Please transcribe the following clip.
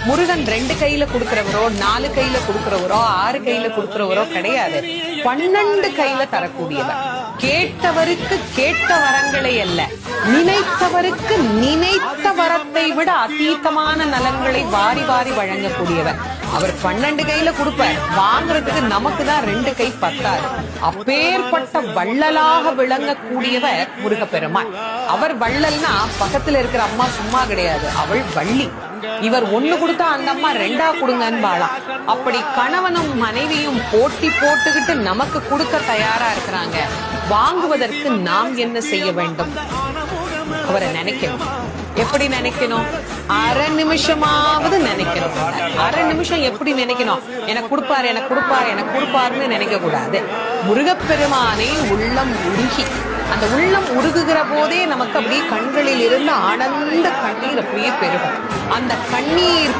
முருகன் 2 கையில கொடுக்கிறவரோ 4 கையில கொடுக்கிறவரோ 6 கையில கொடுக்கிறவரோ கிடையாது. 12 கையில தரக்கூடியவர். கேட்டவருக்கு கேட்ட வரங்களை அல்ல, நினைத்தவருக்கு நினைத்த வரத்தை விட அதீதமான நலன்களை வாரி வாரி வழங்கக்கூடியவர். அவர் 12 கையில கொடுப்பார், வாங்குறதுக்கு நமக்கு தான் 2 கை பத்தாது. அப்பேற்பட்ட வள்ளலாக விளங்கக்கூடியவர் முருகப்பெருமான். அவர் வள்ளல்னா பக்கத்துல இருக்கிற அம்மா சும்மா கிடையாது, அவள் வள்ளி. இவர் 1 கொடுத்தா அந்த அம்மா 2 கொடுங்கன்னு வாழாம். அப்படி கணவனும் மனைவியும் போட்டி போட்டுக்கிட்டு நமக்கு கொடுக்க தயாரா இருக்கிறாங்க. வாங்குவதற்கு நாம் என்ன செய்ய வேண்டும்? அவரை நினைக்கணும். எப்படி நினைக்கணும்? அரை நிமிஷமாவது நினைக்கணும். அரை நிமிஷம் எப்படி நினைக்கணும்? எனக்கு கொடுப்பாரு, எனக்கு கொடுப்பாரு, எனக்கு கொடுப்பாருன்னு நினைக்க கூடாது. முருகப்பெருமானை உள்ளம் உருகி, அந்த உள்ளம் உருகுகிற போதே நமக்கு அப்படியே கண்களில் இருந்து ஆனந்த கண்ணீர் அப்படியே பெருகும். அந்த கண்ணீர்